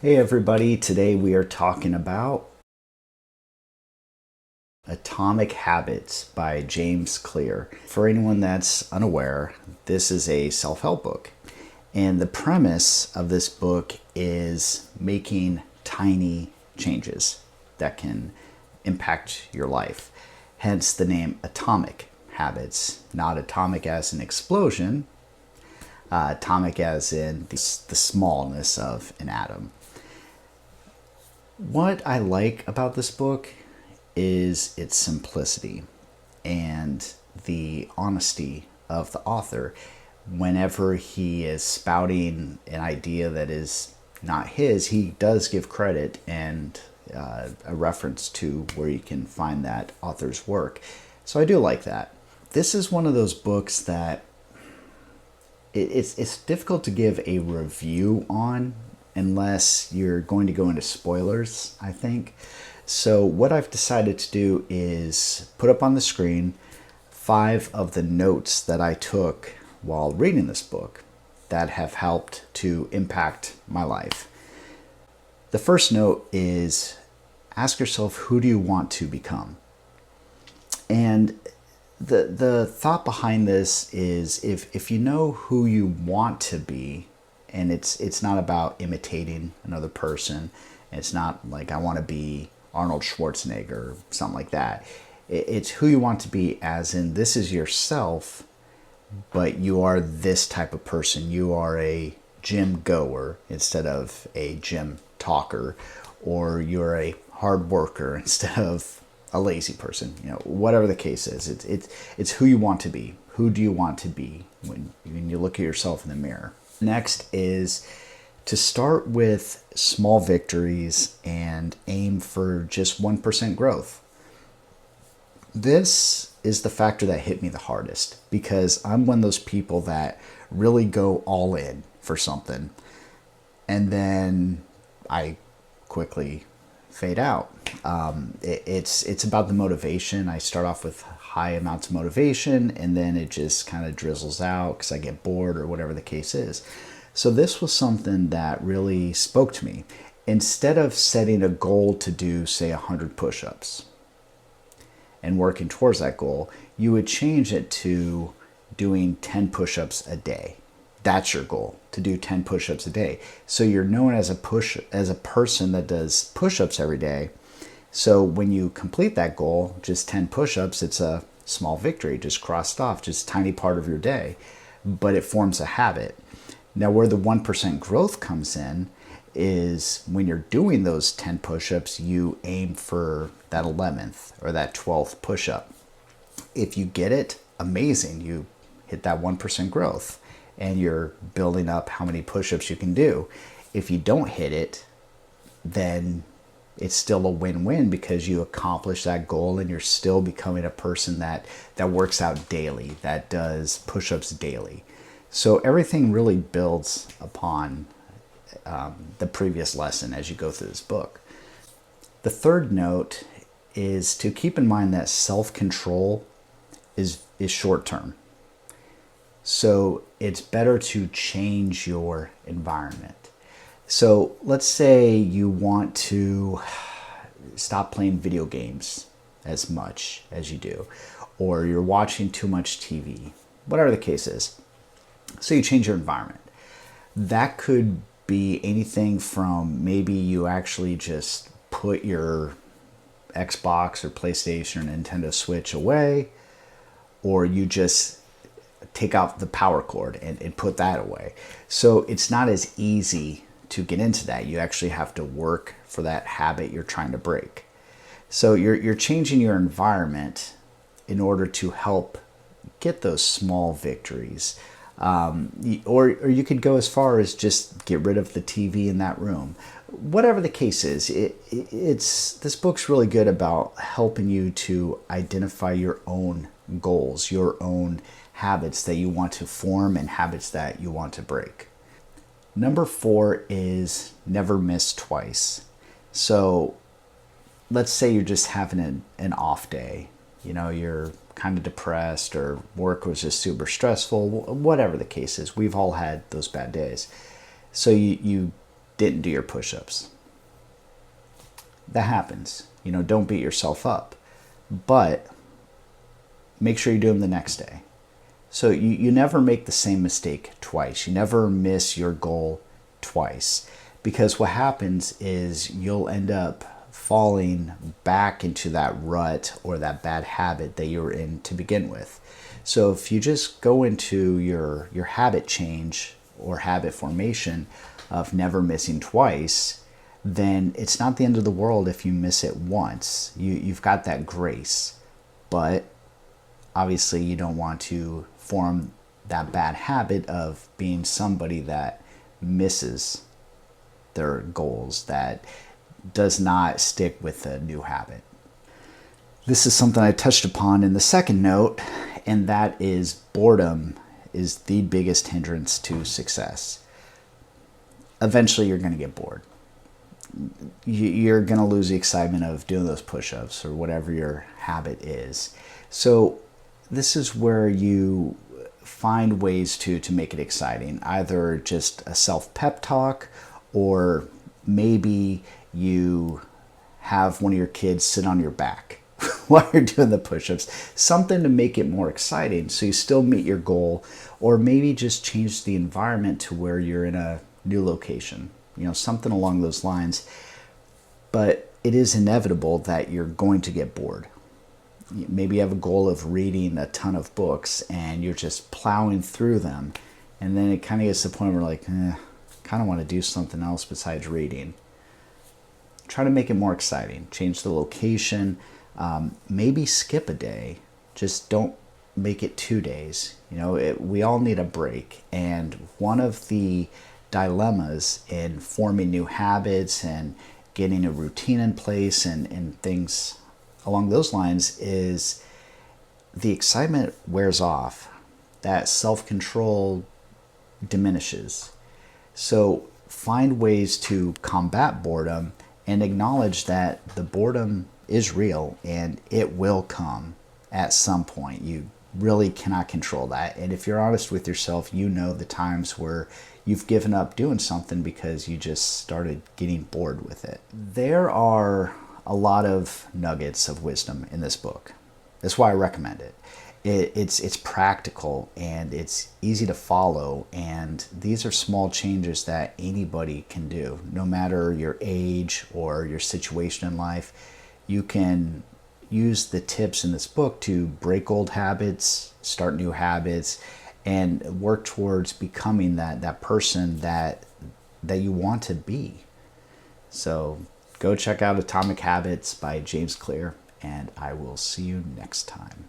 Hey everybody, today we are talking about Atomic Habits by James Clear. For anyone that's unaware, this is a self-help book. And the premise of this book is making tiny changes that can impact your life. Hence the name Atomic Habits, not atomic as an explosion, atomic as in the smallness of an atom. What I like about this book is its simplicity and the honesty of the author. Whenever he is spouting an idea that is not his, he does give credit and a reference to where you can find that author's work. So I do like that. This is one of those books that it's difficult to give a review on unless you're going to go into spoilers, I think. So what I've decided to do is put up on the screen 5 of the notes that I took while reading this book that have helped to impact my life. The first note is ask yourself, who do you want to become? And the thought behind this is if you know who you want to be, and it's not about imitating another person. It's not like I want to be Arnold Schwarzenegger or something like that. It's who you want to be, as in this is yourself, but you are this type of person. You are a gym goer instead of a gym talker, or you're a hard worker instead of a lazy person. You know, whatever the case is, it's who you want to be. Who do you want to be when you look at yourself in the mirror? Next is to start with small victories and aim for just 1% growth. This is the factor that hit me the hardest because I'm one of those people that really go all in for something and then I quickly fade out. It's about the motivation. I start off with high amounts of motivation and then it just kind of drizzles out because I get bored or whatever the case is. So this was something that really spoke to me. Instead of setting a goal to do, say, 100 push-ups and working towards that goal, you would change it to doing 10 push-ups a day. That's your goal, to do 10 push-ups a day. So you're known as a person that does push-ups every day. So when you complete that goal, just 10 push-ups, it's a small victory, just crossed off, just a tiny part of your day, but it forms a habit. Now where the 1% growth comes in is when you're doing those 10 push-ups, you aim for that 11th or that 12th push-up. If you get it, amazing, you hit that 1% growth and you're building up how many push-ups you can do. If you don't hit it, then it's still a win-win because you accomplish that goal and you're still becoming a person that works out daily, that does push-ups daily. So everything really builds upon the previous lesson as you go through this book. The third note is to keep in mind that self-control is short-term. So it's better to change your environment. So let's say you want to stop playing video games as much as you do, or you're watching too much TV, whatever the case is. So you change your environment. That could be anything from maybe you actually just put your Xbox or PlayStation or Nintendo Switch away, or you just take out the power cord and put that away. So it's not as easy to get into that. You actually have to work for that habit you're trying to break. So you're changing your environment in order to help get those small victories. Or you could go as far as just get rid of the TV in that room. Whatever the case is, this book's really good about helping you to identify your own goals, your own habits that you want to form and habits that you want to break. Number 4 is never miss twice. So let's say you're just having an off day. You know, you're kind of depressed or work was just super stressful, whatever the case is. We've all had those bad days. So you didn't do your push-ups. That happens. Don't beat yourself up. But make sure you do them the next day. So you never make the same mistake twice. You never miss your goal twice. Because what happens is you'll end up falling back into that rut or that bad habit that you were in to begin with. So if you just go into your habit change or habit formation of never missing twice, then it's not the end of the world if you miss it once. You've got that grace. But obviously you don't want to form that bad habit of being somebody that misses their goals, that does not stick with a new habit. This is something I touched upon in the second note, and that is boredom is the biggest hindrance to success. Eventually you're going to get bored. You're going to lose the excitement of doing those push-ups or whatever your habit is. So this is where you find ways to make it exciting. Either just a self-pep talk, or maybe you have one of your kids sit on your back while you're doing the push-ups. Something to make it more exciting so you still meet your goal, or maybe just change the environment to where you're in a new location. Something along those lines. But it is inevitable that you're going to get bored. Maybe you have a goal of reading a ton of books and you're just plowing through them, and then it kind of gets to the point where kind of want to do something else besides reading. Try to make it more exciting. Change the location. Maybe skip a day. Just don't make it 2 days. We all need a break. And one of the dilemmas in forming new habits and getting a routine in place and things along those lines is the excitement wears off. That self-control diminishes. So find ways to combat boredom and acknowledge that the boredom is real and it will come at some point. You really cannot control that. And if you're honest with yourself, the times where you've given up doing something because you just started getting bored with it. There are a lot of nuggets of wisdom in this book. That's why I recommend it. It's practical and it's easy to follow, and these are small changes that anybody can do. No matter your age or your situation in life, you can use the tips in this book to break old habits, start new habits, and work towards becoming that person that you want to be. So go check out Atomic Habits by James Clear, and I will see you next time.